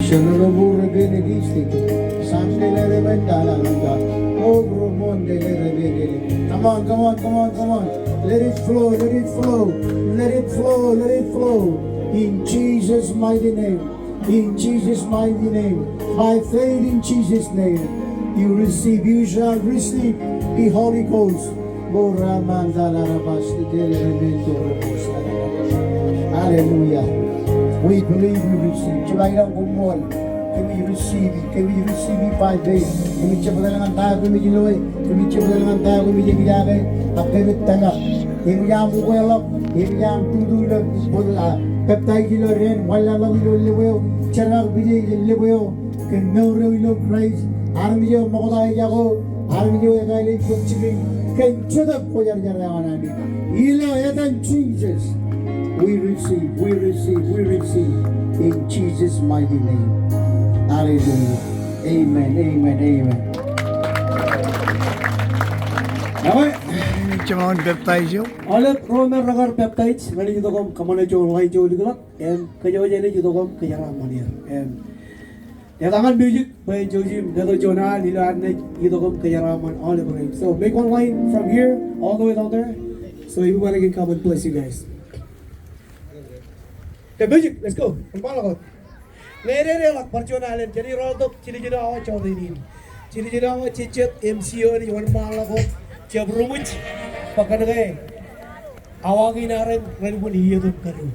Shalabura benedicite, Sandele Vendalanga, Ogro Mondele Rebele. Come on, come on, come on, come on. Let it flow, let it flow, let it flow, let it flow. In Jesus' mighty name, in Jesus' mighty name, by faith in Jesus' name, you shall receive the Holy Ghost. Hallelujah. We believe we receive. Chulaila kumol. Can we receive it? Can we receive it by faith? Can we chapadalangan tayo kami jiloy? Can we chapadalangan tayo kami jigilagay? Kami tanga. Can we am well up? Can we am tudulog? Peptay jilo rin. Wala lang ilo liweo. Charag bijay liweo. Can no ilo Christ. Army yo makoday ako. Army yo ekay kuching. Can chudak ko jar namin. Ilo etan Jesus. We receive, we receive, we receive in Jesus' mighty name. Hallelujah. Amen, amen, amen. Okay. Chamon baptize you. Alat Roman Ragar peptides, ready to come, come on a joe, light joe, and Kajojani to come, Kayaramania. And Yatangan music by Jojim, Dado Jonah, Lilan, Yidogum, Kayaraman, all over it. So make one line from here all the way down there. So everybody can come and bless you guys. The music, let's go. Pala ko. Nere lak perjuangan jadi rodok ciri ciri awak cowok ini. Ciri ciri awak cicet MCO ni wan pala ko. Jab rumut pakai gay. Awak ini aren pun iya tu karu.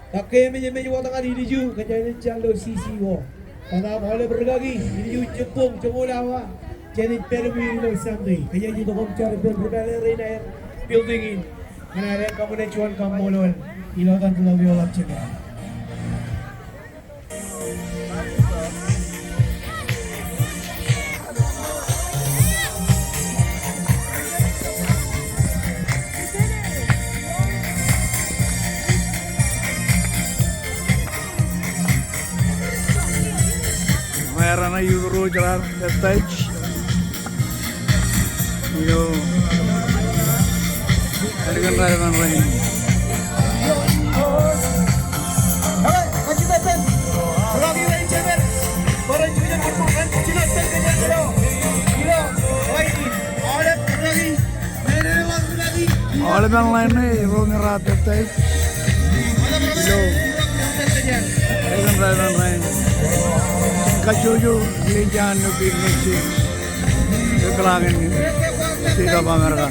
Tak kaya menyemai awak tangan ini ju kerja jalur sisi wo. Karena boleh bergagi ini ju jepung cemula awak. Jadi pergi lo sampai. Kerja ju tu kamu cari berbagai rena building in. Karena kamu ni cuan kamu lon. Ilakan telah viola cekak. Mayroon na Euro jalan baptize. Yo. Hargan rayan rayan. All of them line ni, Roman Rat baptize. Yo. Hargan rayan rayan. Kacuju lijan lebih nasi. Kekelangan ni. Tidak bangarkan.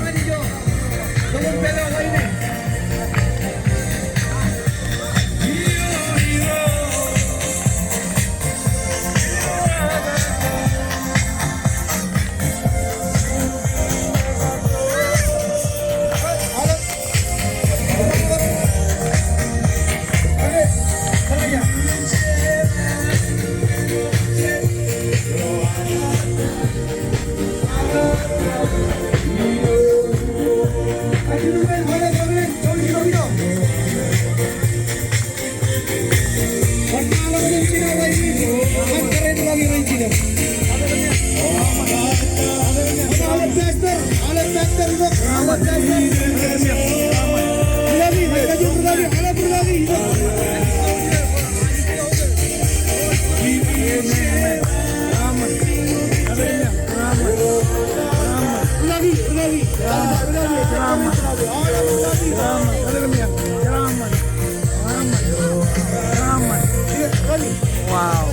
Wow.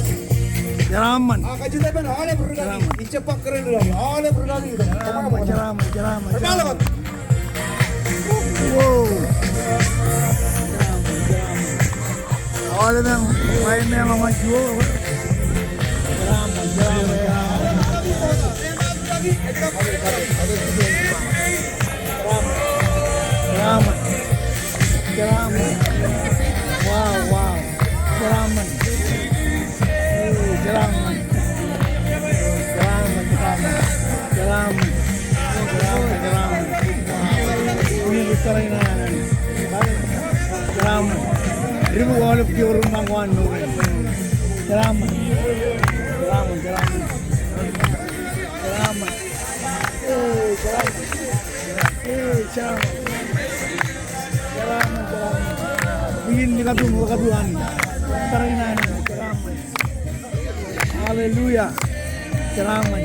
Jaraman. Kajutan oleh berlagi. Dicepak keren lagi. Oleh berlagi. Jaraman. Wow. Oleh yang lainnya lama jual. Jaraman. Wow. Jaraman. Ribu all of your room one no. Jaraman. Ingin dikabung kabuhan. Tarain na. Haleluya. Ceraman.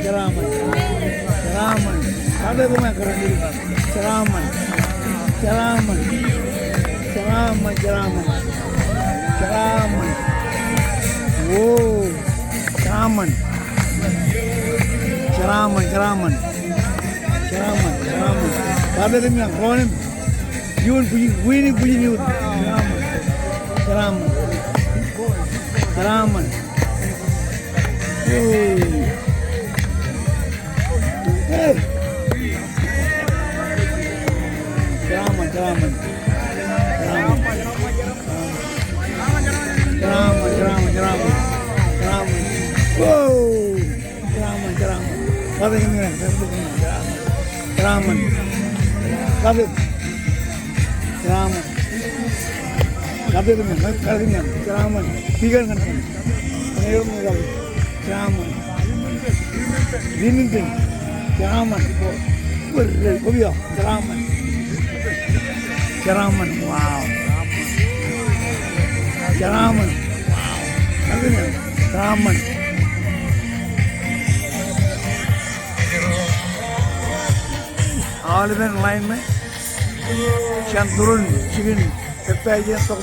Ada gue yang keren dulu. Ceraman. Wow. Ceraman. Ada gue yang keren. Yun puji yun. Ceraman. Hey. Ceraman. Wow. Ceraman. Kata ini kan, ceraman. Kata ceraman. Tiga kan. Ceraman. Dinding. Ceraman. Ceraman. Wow. Ceraman. Ceraman. All event line में शांत turun chicken kita aja tok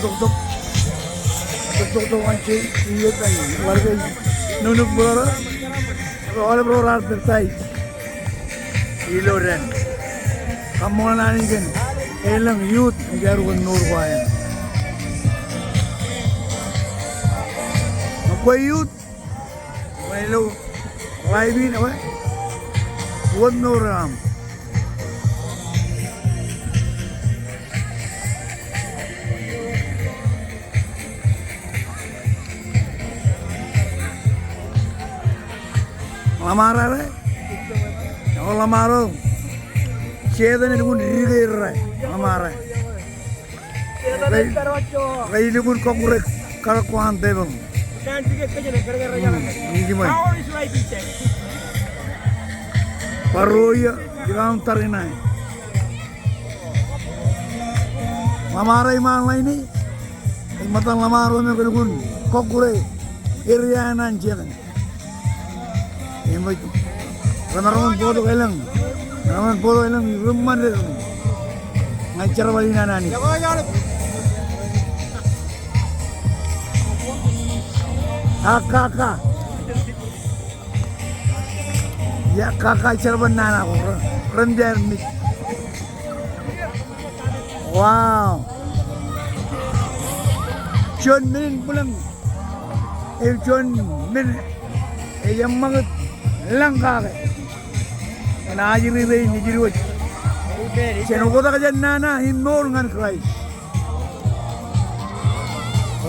anci iya kan warga nunuk berora oleh berora bertai iloren kamu nani kan elang youth jaru kan nur bayan apa youth melo laibin apa buat nuram Lamara re, kalau lamaro, cedera ni pun riger re, lamara. Rai ni pun kongres kalau kuan tebel. Ini gimana? Paroya, jangan tarinai. Lamara iman lain ni, matan lamaro ni pun kongres area nanjian. Ini Ramadan bodoh elang, rumah deh, ngajar balik nani. Kakak, ya kakak ajar banana, rendah mik. Wow, John Min pulang, John Min, yang mangut. Langkah ke, na ajiri ni jiri waj. Ceno kota kajan nana hinor ngan Christ.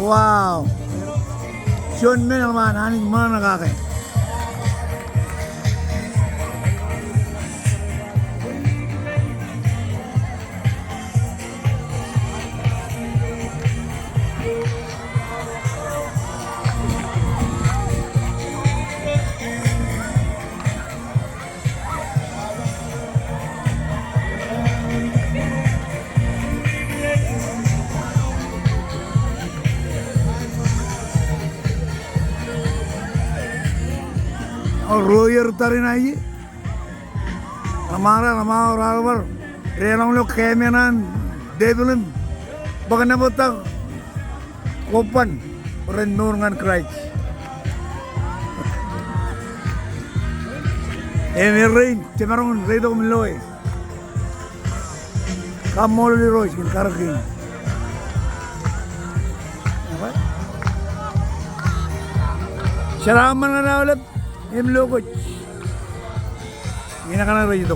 Wow, John men alman ani mana kake. Royer tarin aja, lama orang relang lo kemenan, debulan, bahkan apa kopan, renur ngan Christ. Rain, cemerlang redo miloy, kamol di rois kin karakin. Seraman na ulit. Em logo. Ini kan ada itu.